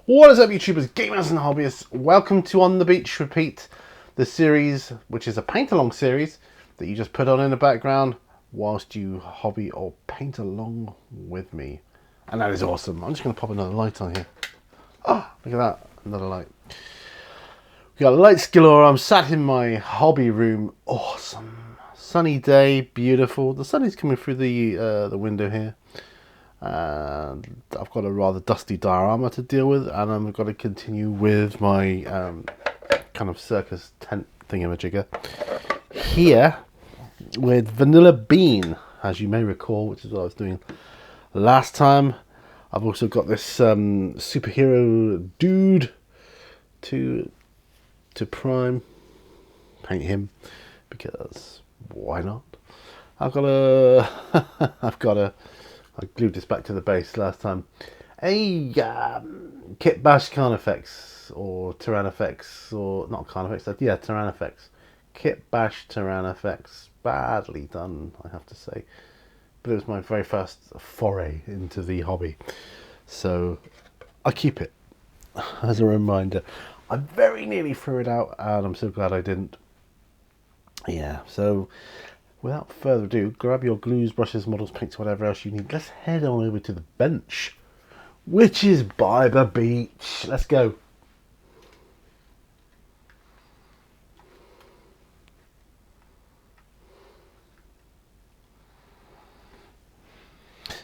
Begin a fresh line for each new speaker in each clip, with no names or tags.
What is up, YouTubers, gamers and hobbyists? Welcome to On the Beach Repeat, the series, which is a paint-along series that you just put on in the background whilst you hobby or paint along with me. And that is awesome. I'm just going to pop another light on here. Oh, look at that, another light. We got lights galore. I'm sat in my hobby room. Awesome. Sunny day, beautiful. The sun is coming through the window here. And I've got a rather dusty diorama to deal with, and I'm going to continue with my kind of circus tent thingamajigger here with Vanilla Bean, as you may recall, which is what I was doing last time. I've also got this superhero dude to prime, paint him, because why not? I glued this back to the base last time. A Kit Bash Carnifex, or Tyrannifex, or not Carnifex, yeah, Tyrannifex. Kit Bash Tyrannifex. Badly done, I have to say. But it was my very first foray into the hobby. So I keep it as a reminder. I very nearly threw it out, and I'm so glad I didn't. Yeah, so without further ado, grab your glues, brushes, models, paints, whatever else you need. Let's head on over to the bench, which is by the beach. Let's go.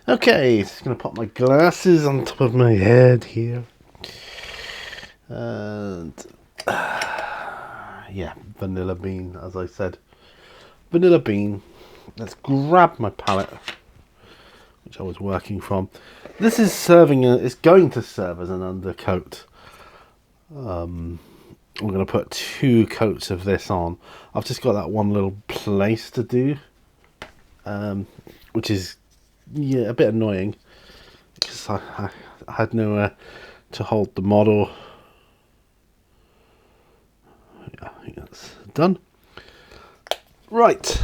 Okay, just going to pop my glasses on top of my head here. And yeah, Vanilla Bean, as I said. Vanilla Bean. Let's grab my palette, which I was working from. This is it's going to serve as an undercoat. I'm going to put 2 coats of this on. I've just got that one little place to do, which is a bit annoying because I had nowhere to hold the model. Yeah, I think that's done. Right.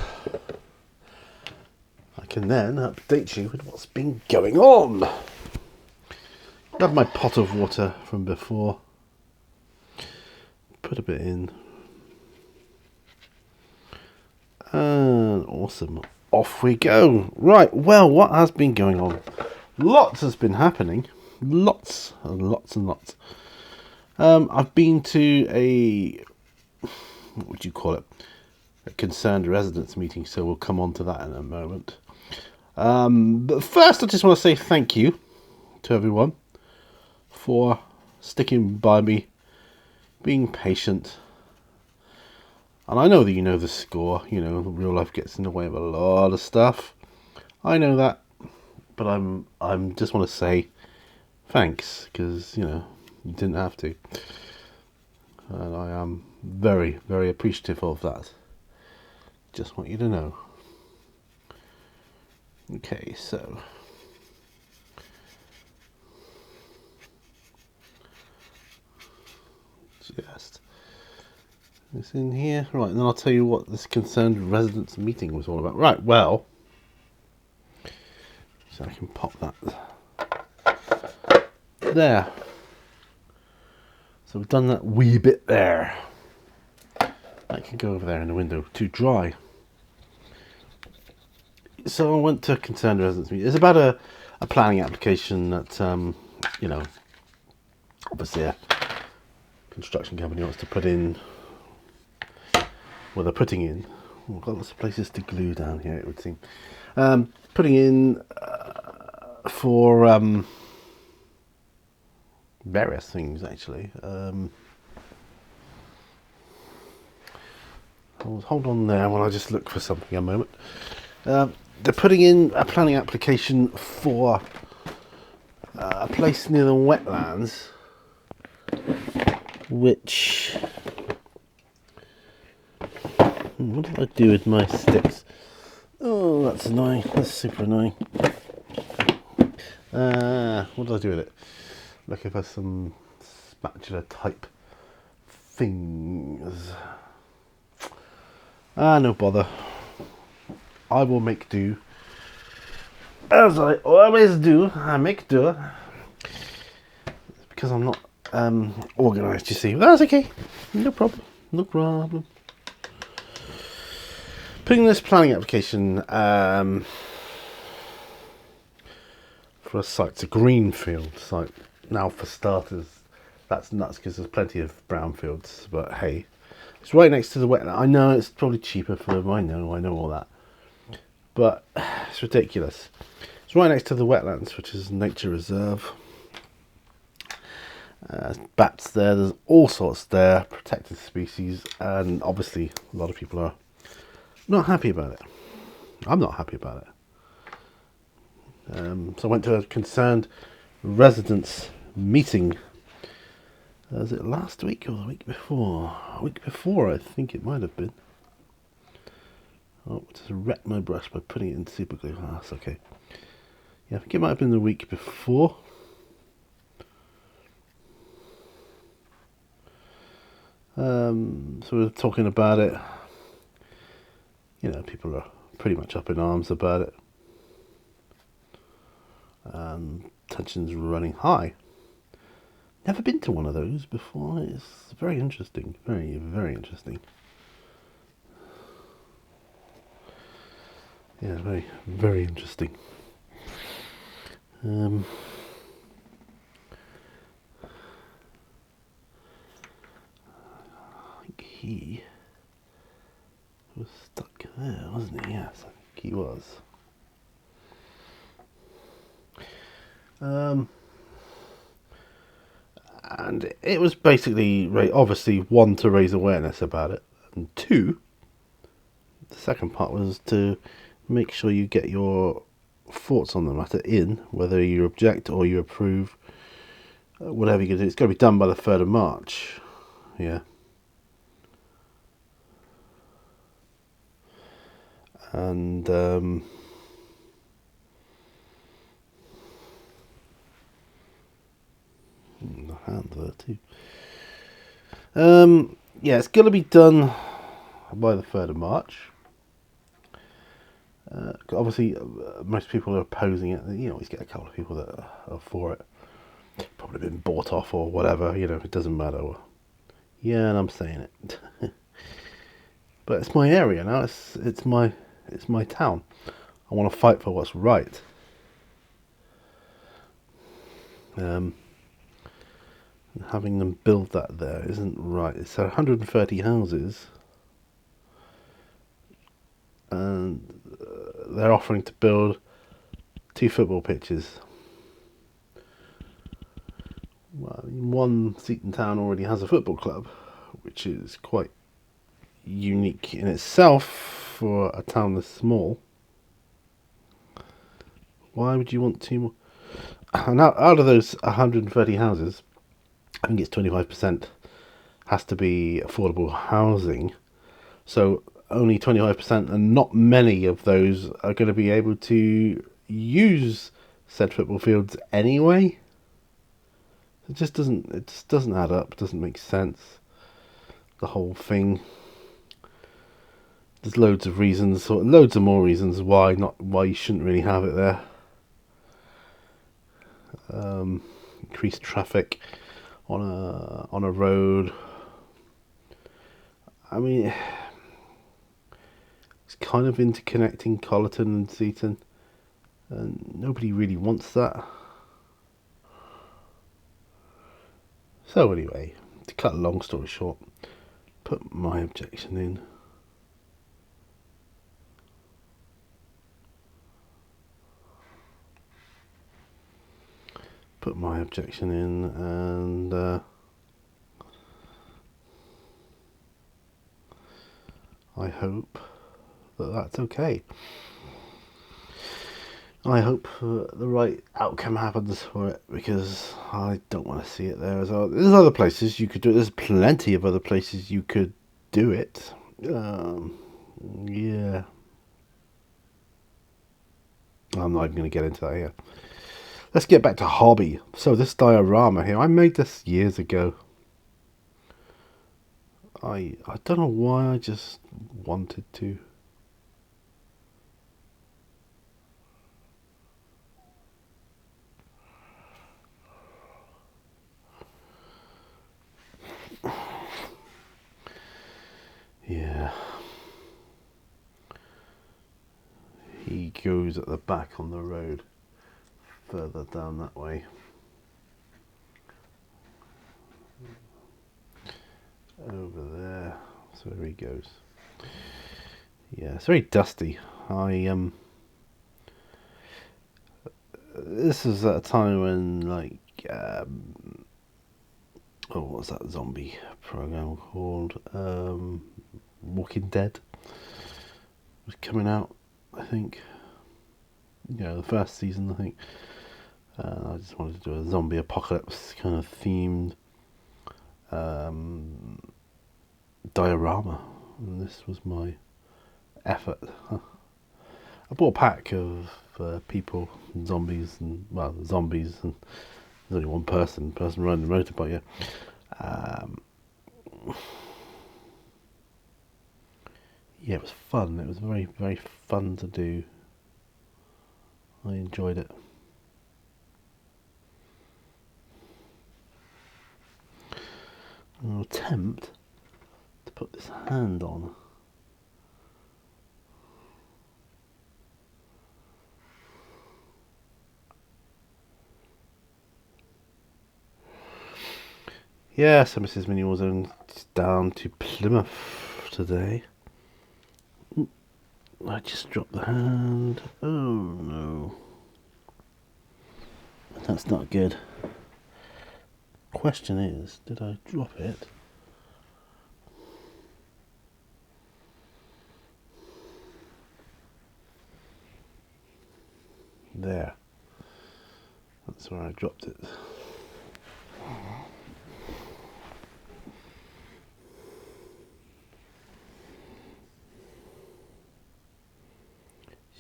I can then update you with what's been going on. Grab my pot of water from before. Put a bit in. And awesome. Off we go. Right, well, what has been going on? Lots has been happening. Lots and lots and lots. I've been to a, what would you call it? A concerned residents meeting, so we'll come on to that in a moment. But first, I just want to say thank you to everyone for sticking by me, being patient. And I know that you know the score. You know, real life gets in the way of a lot of stuff. I know that, but I'm just want to say thanks, because you know you didn't have to, and I am very, very appreciative of that. Just want you to know. Okay, so just this in here, right? And then I'll tell you what this concerned residents meeting was all about. Right, well, so I can pop that there. So we've done that wee bit there. That can go over there in the window to dry. So I went to a concerned residents meeting. It's about a planning application that, you know, obviously a construction company wants to put in. Well, they're putting in. Oh, I've got lots of places to glue down here, it would seem. Putting in for various things, actually. Hold on there while I just look for something a moment. They're putting in a planning application for a place near the wetlands, which... what did I do with my sticks? Oh, that's annoying. That's super annoying. What did I do with it? Looking for some spatula type things. No bother. I will make do. As I always do, I make do. Because I'm not organised, you see. That's okay. No problem. No problem. Putting this planning application for a site, it's a greenfield site. Now, for starters, that's nuts because there's plenty of brownfields. But hey, it's right next to the wetland. I know it's probably cheaper for them. I know all that. But it's ridiculous. It's right next to the wetlands, which is a nature reserve. Bats there, there's all sorts there, protected species, and obviously a lot of people are not happy about it. I'm not happy about it. So I went to a concerned residents meeting. Was it last week or the week before? A week before, I think it might have been. Oh, just wrecked my brush by putting it in super glue. Ah, that's okay. Yeah, I think it might have been the week before. So we were talking about it. You know, people are pretty much up in arms about it. Tension's running high. Never been to one of those before. It's very interesting. Very, very interesting. Yeah, very, very interesting. I think he was stuck there, wasn't he? Yes, I think he was. And it was basically, obviously, one, to raise awareness about it, and two, the second part was to make sure you get your thoughts on the matter in, whether you object or you approve, whatever you do. It's got to be done by the 3rd of March. Yeah. And the hand there too. Yeah, it's got to be done by the 3rd of March. Obviously, most people are opposing it. You always get a couple of people that are for it. Probably been bought off or whatever. You know, it doesn't matter. Yeah, and I'm saying it. But it's my area now. It's my town. I want to fight for what's right. Having them build that there isn't right. It's 130 houses, and they're offering to build 2 football pitches. Well, one Seaton town already has a football club, which is quite unique in itself for a town this small. Why would you want 2 more? And out of those 130 houses, I think it's 25% has to be affordable housing. So only 25%, and not many of those are going to be able to use said football fields anyway. It just doesn't add up. It doesn't make sense. The whole thing. There's loads of reasons, or loads of more reasons why you shouldn't really have it there. Increased traffic on a road. I mean, it's kind of interconnecting Collerton and Seaton, and nobody really wants that. So anyway, to cut a long story short, put my objection in. And I hope that that's okay. I hope the right outcome happens for it, because I don't want to see it there as well. There's other places you could do it. There's plenty of other places you could do it. Yeah. I'm not even going to get into that here. Let's get back to hobby. So this diorama here, I made this years ago. I don't know why, I just wanted to. goes at the back on the road, further down that way. Over there, so there he goes. Yeah, it's very dusty. This is at a time when, like, what's that zombie program called? Walking Dead was coming out, I think. Yeah, the first season, I think. I just wanted to do a zombie apocalypse kind of themed diorama, and this was my effort. I bought a pack of people, zombies, and zombies, and there's only one person riding the motorbike. Yeah, yeah, it was fun. It was very, very fun to do. I enjoyed it. I'll attempt to put this hand on. Yeah, so Mrs. Minnie was down to Plymouth today. I just dropped the hand. Oh no. That's not good. Question is, did I drop it? There. That's where I dropped it.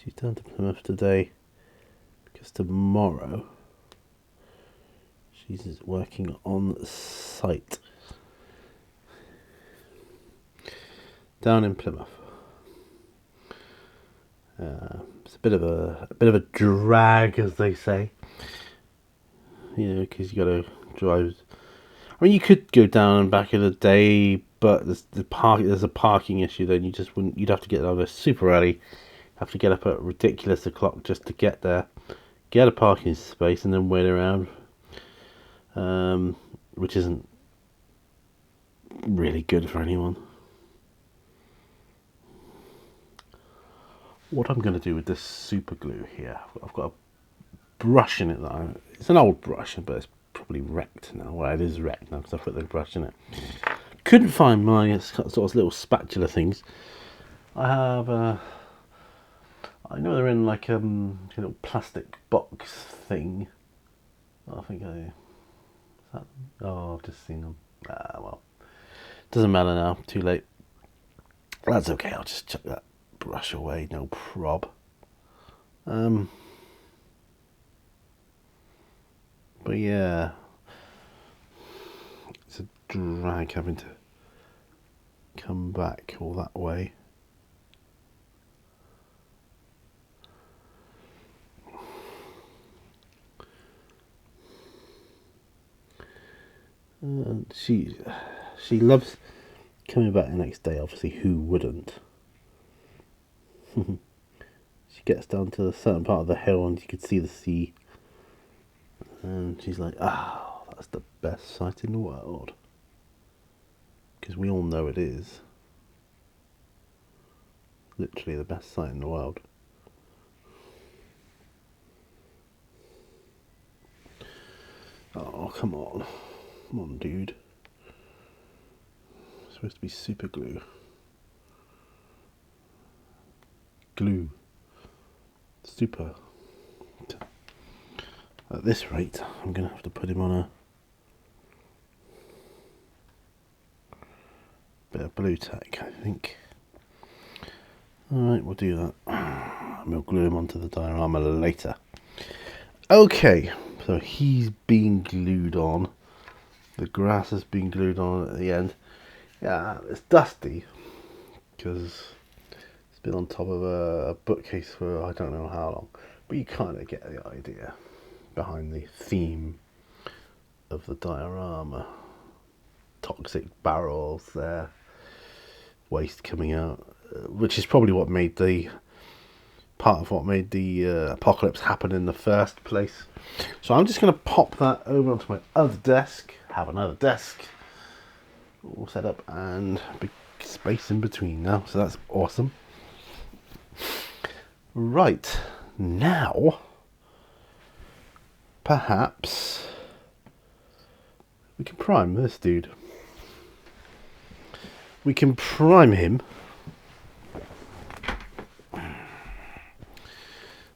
She's down to Plymouth today because tomorrow she's working on site down in Plymouth. It's a bit of a drag, as they say. You know, because you got to drive. I mean, you could go down and back in a day, but there's a parking issue. Then you just wouldn't. You'd have to get over super early. Have to get up at ridiculous o'clock just to get there, get a parking space, and then wait around. Which isn't really good for anyone. What I'm going to do with this super glue here, I've got a brush in it it's an old brush, but it's probably wrecked now. Well, it is wrecked now because I put the brush in it. Couldn't find my sort of little spatula things. I have I know they're in like a little plastic box thing. I think I've just seen them. Well, doesn't matter now. Too late. That's okay. I'll just chuck that brush away. No prob. But yeah, it's a drag having to come back all that way. She loves coming back the next day. Obviously, who wouldn't? She gets down to a certain part of the hill and you could see the sea, and she's like, "Ah, that's the best sight in the world," because we all know it is. Literally the best sight in the world. Oh, come on, dude. It's supposed to be super glue. Super. At this rate, I'm going to have to put him on a bit of blue tack, I think. Alright, we'll do that. We'll glue him onto the diorama later. Okay, so he's being glued on. The grass has been glued on at the end. Yeah, it's dusty because it's been on top of a bookcase for I don't know how long. But you kind of get the idea behind the theme of the diorama. Toxic barrels there, waste coming out, which is probably what made the part of what made the apocalypse happen in the first place. So I'm just going to pop that over onto my other desk, have another desk all set up, and big space in between now, so that's awesome. Right, now perhaps we can prime this dude. We can prime him,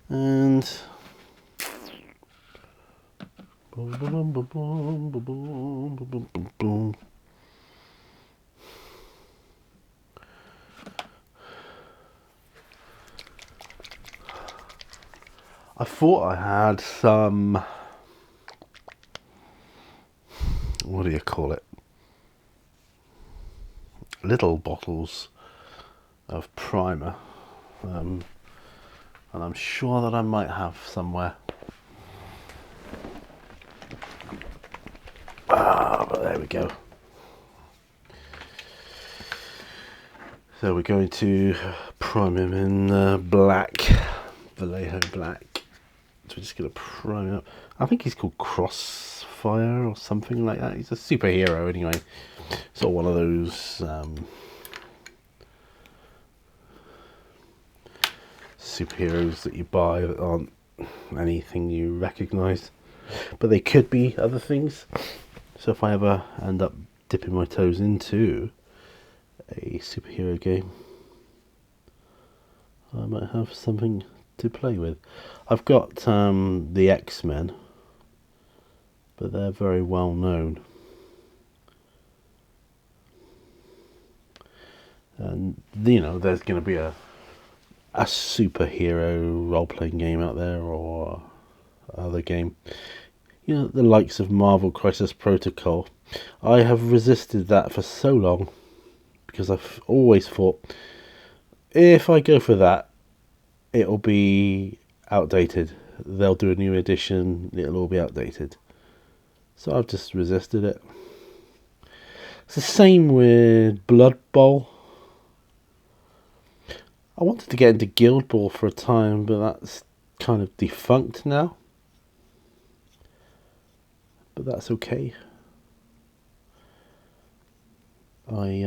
and boom, boom, boom, boom, boom, boom, boom, boom, boom. I thought I had some, what do you call it, little bottles of primer, and I'm sure that I might have somewhere. But there we go. So we're going to prime him in black, Vallejo black. So we're just going to prime him up. I think he's called Crossfire or something like that. He's a superhero anyway. Sort of one of those superheroes that you buy that aren't anything you recognise, but they could be other things. So if I ever end up dipping my toes into a superhero game, I might have something to play with. I've got the X-Men, but they're very well known, and you know there's going to be a superhero role-playing game out there, or other game, you know, the likes of Marvel Crisis Protocol. I have resisted that for so long because I've always thought if I go for that, it'll be outdated. They'll do a new edition, it'll all be outdated. So I've just resisted it. It's the same with Blood Bowl. I wanted to get into Guild Ball for a time, but that's kind of defunct now. But that's okay. I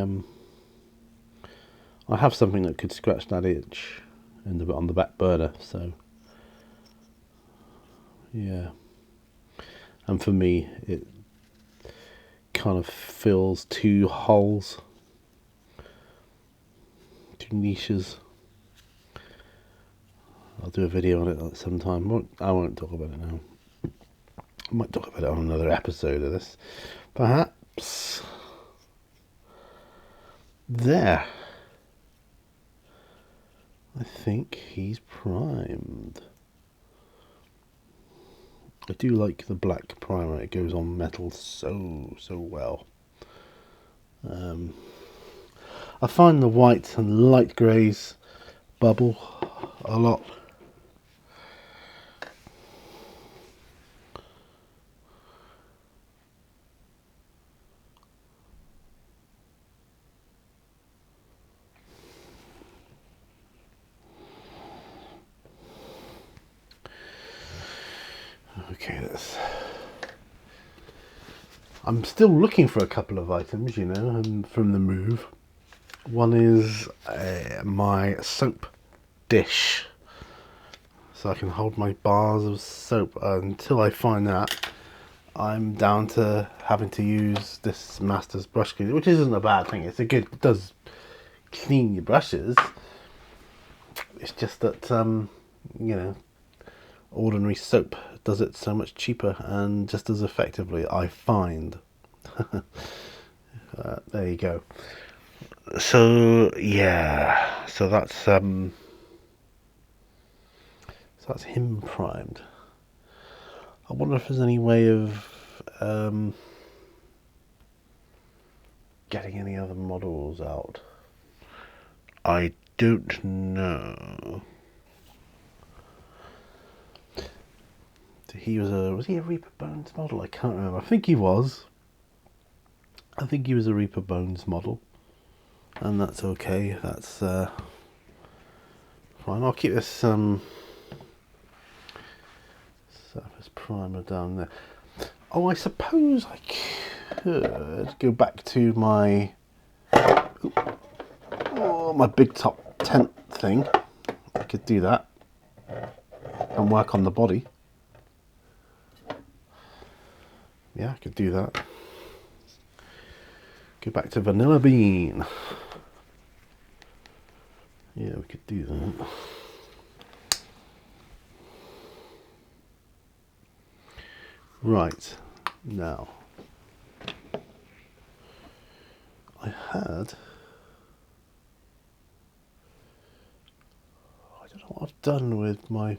have something that could scratch that itch on the back burner, so yeah. And for me, it kind of fills two holes, two niches. I'll do a video on it at some time. I won't talk about it now. I might talk about it on another episode of this, perhaps. There. I think he's primed. I do like the black primer. It goes on metal so well. I find the white and light greys bubble a lot. Okay, I'm still looking for a couple of items, you know, from the move. One is my soap dish, so I can hold my bars of soap. Until I find that, I'm down to having to use this Master's brush cleaner, which isn't a bad thing. It does clean your brushes. It's just that you know, ordinary soap does it so much cheaper and just as effectively, I find. There you go. So yeah, so that's him primed. I wonder if there's any way of getting any other models out. I don't know. Was he a Reaper Bones model? I can't remember. I think he was. I think he was a Reaper Bones model, and that's okay. That's fine. I'll keep this surface primer down there. Oh, I suppose I could go back to my my big top tent thing. I could do that and work on the body. Yeah, I could do that. Go back to Vanilla Bean. Yeah, we could do that. Right, now I don't know what I've done with my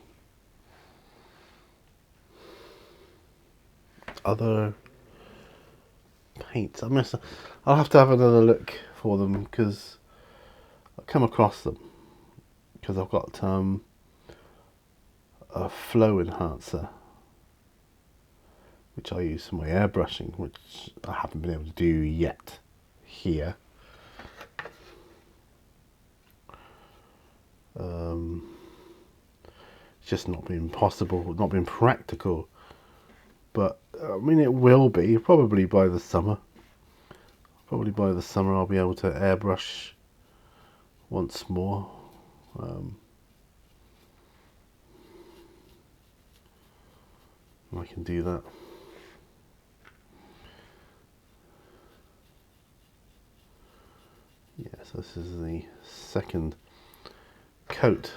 other paints. I'll have to have another look for them because I've come across them because I've got a flow enhancer which I use for my airbrushing, which I haven't been able to do yet here. It's just not been possible, not been practical, but I mean it will be probably by the summer. Probably by the summer I'll be able to airbrush once more. I can do that. Yes, this is the second coat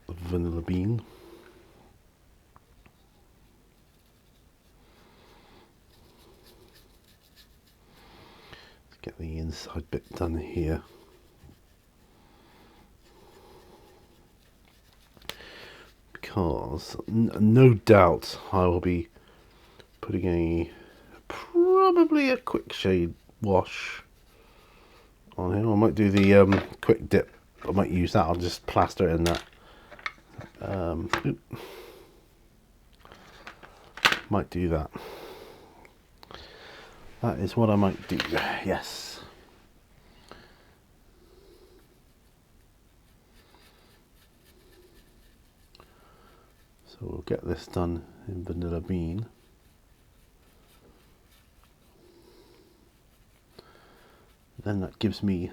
of Vanilla Bean. Let's get the inside bit done here. Because no doubt I will be putting probably a quick shade wash on here. I might do the quick dip. I might use that. I'll just plaster it in that. Might do that. That is what I might do. Yes. So we'll get this done in Vanilla Bean. Then that gives me,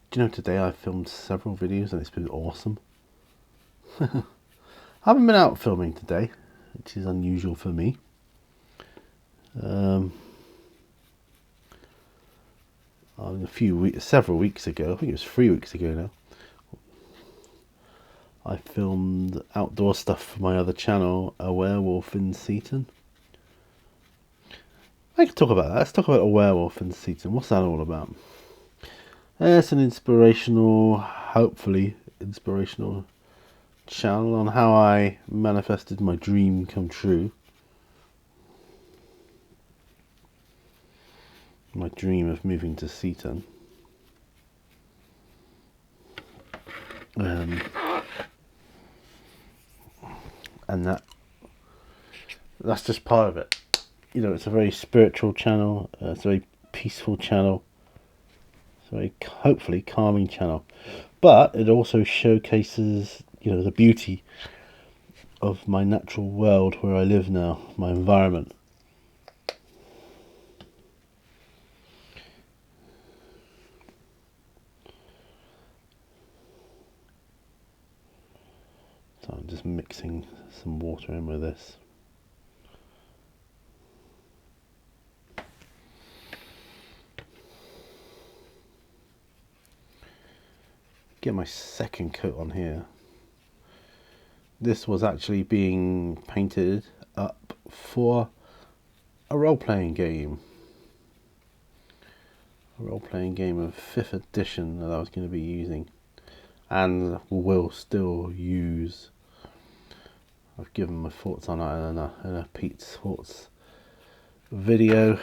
do you know, today I filmed several videos and it's been awesome. I haven't been out filming today, which is unusual for me. Several weeks ago, I think it was 3 weeks ago now, I filmed outdoor stuff for my other channel, A Werewolf in Seaton. I can talk about that. Let's talk about A Werewolf in Seaton. What's that all about? It's an inspirational, hopefully inspirational channel on how I manifested my dream come true. My dream of moving to Seaton. And that's just part of it. You know, it's a very spiritual channel. It's a very peaceful channel. It's a very hopefully calming channel. But it also showcases, you know, the beauty of my natural world where I live now, my environment. So I'm just mixing some water in with this. Get my second coat on here. This was actually being painted up for a role-playing game. A role-playing game of 5th edition that I was going to be using. And will still use. I've given my thoughts on it in a Pete's Thoughts video.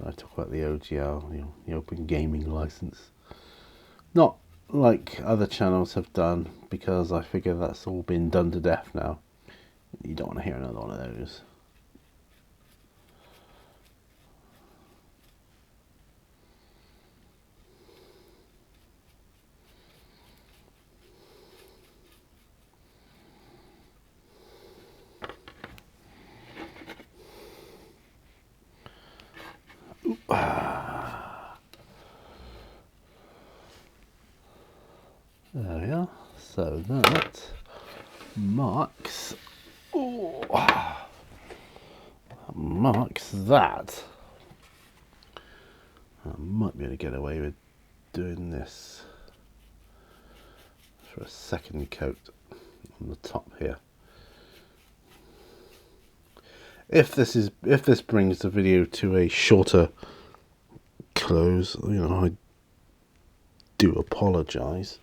I talk about the OGL, you know, the Open Gaming License. Not like other channels have done, because I figure that's all been done to death now. You don't want to hear another one of those. There we are. So that marks, marks that. I might be able to get away with doing this for a second coat on the top here. If this brings the video to a shorter close, you know, I do apologise.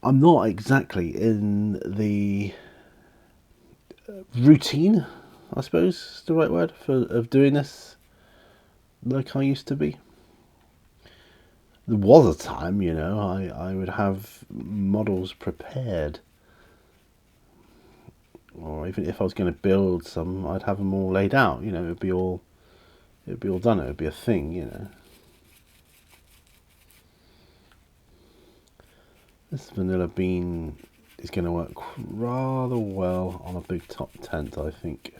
I'm not exactly in the routine, I suppose is the right word, of doing this like I used to be. There was a time, you know, I would have models prepared, or even if I was going to build some, I'd have them all laid out. You know, it'd be all done. It would be a thing, you know. This vanilla bean is going to work rather well on a big top tent, I think.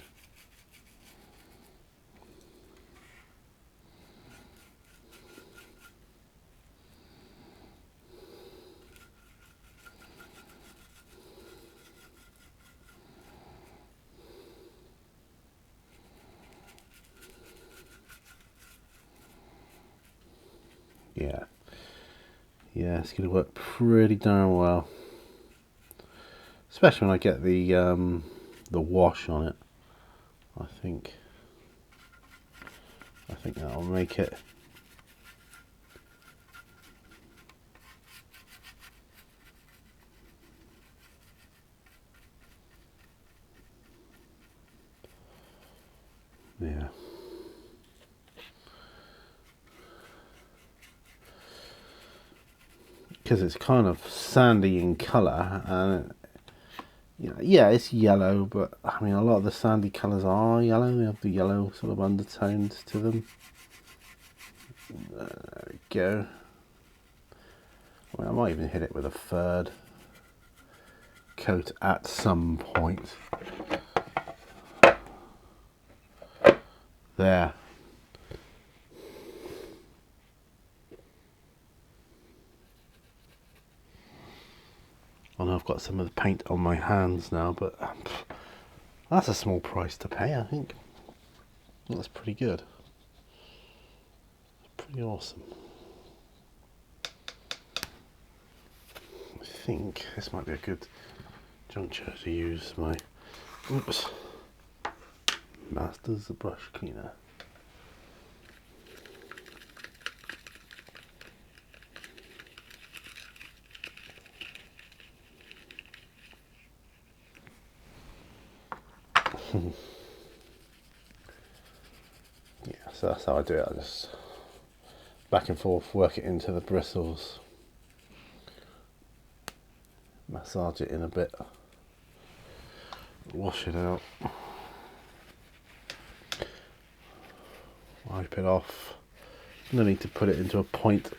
Yeah, it's going to work pretty darn well, especially when I get the wash on it. I think that'll make it. Yeah. Because it's kind of sandy in colour, and you know, yeah, it's yellow, but I mean, a lot of the sandy colours are yellow. They have the yellow sort of undertones to them. There we go. I mean, I might even hit it with a third coat at some point. There. I know I've got some of the paint on my hands now, but that's a small price to pay, I think. That's pretty good. Pretty awesome. I think this might be a good juncture to use my Masters brush cleaner. Yeah, so that's how I do it. I just back and forth, work it into the bristles, massage it in a bit, wash it out, wipe it off. No need to put it into a point.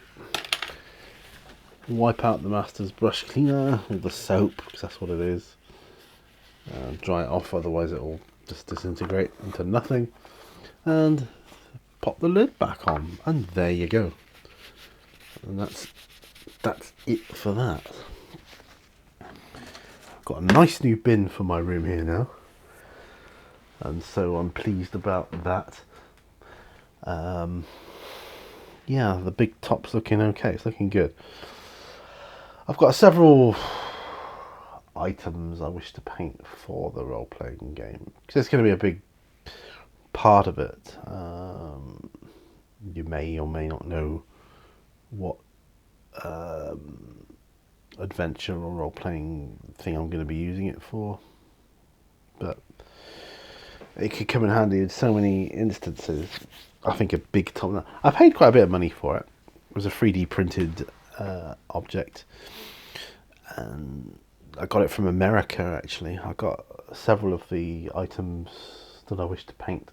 Wipe out the Masters brush cleaner with the soap, because that's what it is. Dry it off, otherwise it will just disintegrate into nothing. And pop the lid back on, and there you go. And that's it for that. I've got a nice new bin for my room here now, and so I'm pleased about that. Yeah, the big top's looking okay. It's looking good. I've got several items I wish to paint for the role-playing game, because it's going to be a big part of it. You may or may not know what adventure or role-playing thing I'm going to be using it for, but it could come in handy in so many instances. I think a big top. I paid quite a bit of money for it. It was a 3D printed object, and I got it from America. Actually, I got several of the items that I wish to paint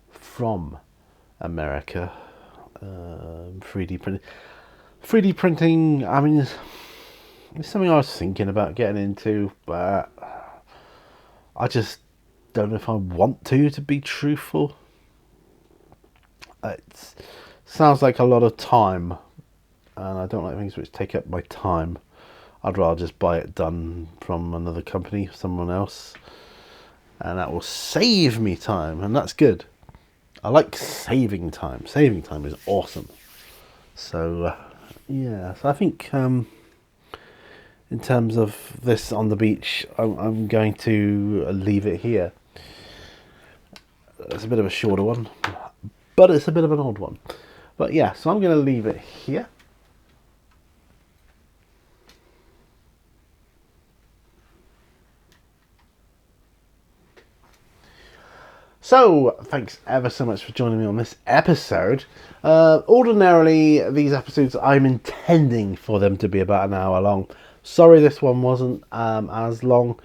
from America. 3D printing. 3D printing. I mean, it's something I was thinking about getting into, but I just don't know if I want to be truthful. It sounds like a lot of time, and I don't like things which take up my time. I'd rather just buy it done from another company, someone else, and that will save me time, and that's good. I like saving time. Saving time is awesome. So yeah, so I think in terms of this on the beach, I'm going to leave it here. It's a bit of a shorter one, but it's a bit of an odd one. But yeah, so I'm going to leave it here. So, thanks ever so much for joining me on this episode. Ordinarily, these episodes, I'm intending for them to be about an hour long. Sorry this one wasn't as long.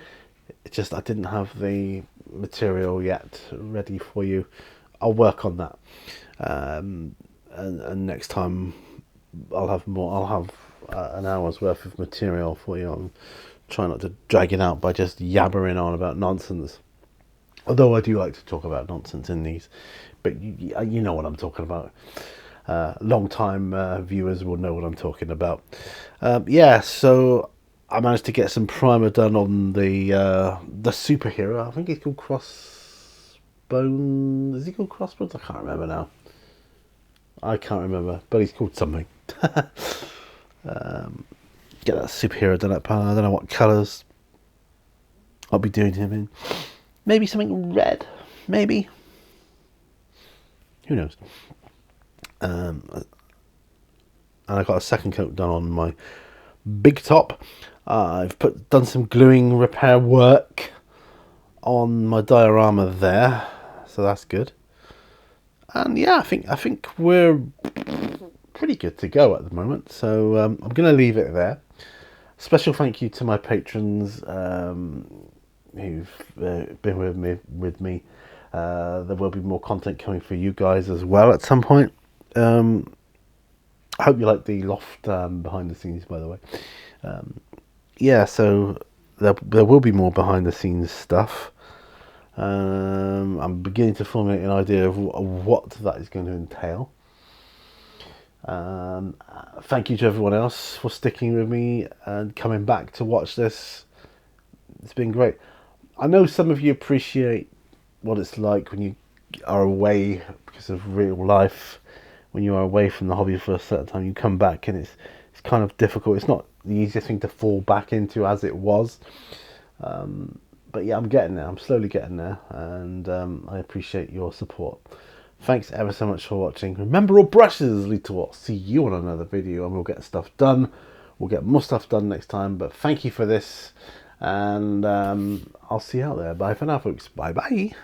It's just I didn't have the material yet ready for you. I'll work on that. And next time I'll have more. I'll have an hour's worth of material for you. I'll try not to drag it out by just yabbering on about nonsense. Although I do like to talk about nonsense in these, but you know what I'm talking about. Long-time viewers will know what I'm talking about. Yeah, so I managed to get some primer done on the superhero. I think he's called Crossbone. Is he called Crossbones? I can't remember now. I can't remember, but he's called something. Get that superhero done up. I don't know what colours I'll be doing him in. Maybe something red. Maybe. Who knows? And I got a second coat done on my big top. I've done some gluing repair work on my diorama there, so that's good. And yeah, I think we're pretty good to go at the moment. So I'm going to leave it there. Special thank you to my patrons who've been with me. There will be more content coming for you guys as well at some point. I hope you like the loft behind the scenes, by the way. Yeah, so there will be more behind the scenes stuff. I'm beginning to formulate an idea of what that is going to entail. Thank you to everyone else for sticking with me and coming back to watch this. It's been great. I know some of you appreciate what it's like when you are away because of real life. When you are away from the hobby for a certain time, you come back and it's kind of difficult. It's not the easiest thing to fall back into as it was. But yeah, I'm getting there. I'm slowly getting there, and I appreciate your support. Thanks ever so much for watching. Remember, all brushes lead to what? See you on another video, and we'll get stuff done. We'll get more stuff done next time. But thank you for this, and I'll see you out there. Bye for now, folks. Bye bye.